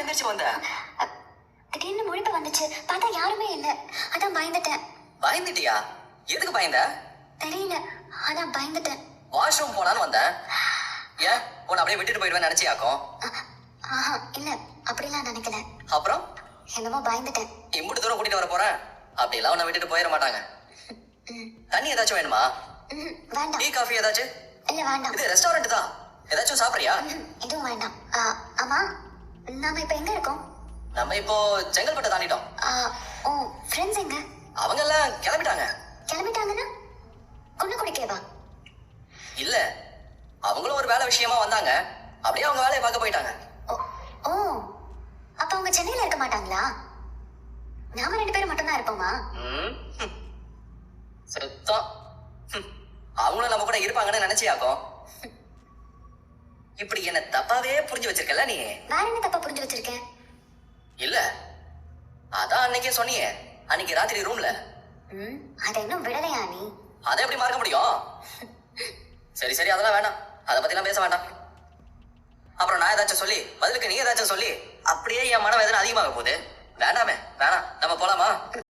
எந்திரிச்சு வந்த? திடீர்னு முழிப்பு வந்துச்சு, பார்த்தா யாருமே இல்ல. அதான் பயந்துட்டேன். பயந்துட்டியா? எதுக்கு பயந்த? தெரியல, அதான் பயந்துட்டேன். வாஷ்ரூம் போனான்னு வந்தேன். ஏன் உன்னை அப்படியே விட்டுட்டு போயிடுவேன் நினைச்சியாக்கும்? ஆஹா, இல்ல அப்படிலாம் நினைக்கல. அப்புறம் என்னமோ பயந்துட்டேன். இம்புட்டு தூரம் கூட்டிட்டு வர போறேன், அப்படிலாம் உன்னை விட்டுட்டு போயிட மாட்டாங்க. தண்ணி ஏதாச்சும் வேணுமா? வேண்டாம். டீ காஃபி ஏதாச்சும்? இல்ல வேண்டாம். இது ரெஸ்டாரண்ட் தான், ஏதாச்சும் சாப்பிடுறியா? எதுவும் வேண்டாம். ஆமா, நாம இப்ப எங்க இருக்கோம்? நம்ம இப்போ செங்கல்பட்டை தாண்டிட்டோம். ஓ, ஃப்ரெண்ட்ஸ் எங்க? அவங்க எல்லாம் கிளம்பிட்டாங்க. கிளம்பிட்டாங்கன்னா கொண்டு குடிக்கவா? இல்ல, அவங்களும் ஒரு வேலை விஷயமா வந்தாங்க, அப்படியே அவங்க வேலையை பார்க்க போயிட்டாங்க. ஓ, அப்ப அவங்க சென்னையில இருக்க மாட்டாங்களா? நாம 2 பேரும் மட்டும் தான் இருப்போமா? சுத்தம். அவங்களும் நம்ம கூட இருப்பாங்கன்னு நினைச்சியாக்கும்? இப்படி என்ன தப்பாவே புரிஞ்சு வச்சிருக்கல நீ? வேற என்ன தப்பா புரிஞ்சு வச்சிருக்கேன்? இல்ல, அதான் அன்னைக்கே சொன்னியே, அன்னைக்கு ராத்திரி ரூம்ல. அதை இன்னும் விடலையா நீ? அதை எப்படி மறக்க முடியும்? சரி சரி, அதெல்லாம் வேண்டாம், அதை பத்திலாம் பேச வேண்டாம். அப்புறம் நான் ஏதாச்சும் சொல்லி பதிலுக்கு நீ ஏதாச்சும் சொல்லி அப்படியே என் மன வேதனை அதிகமாக போகுது. வேண்டாமே, வேணாம், நம்ம போலாமா?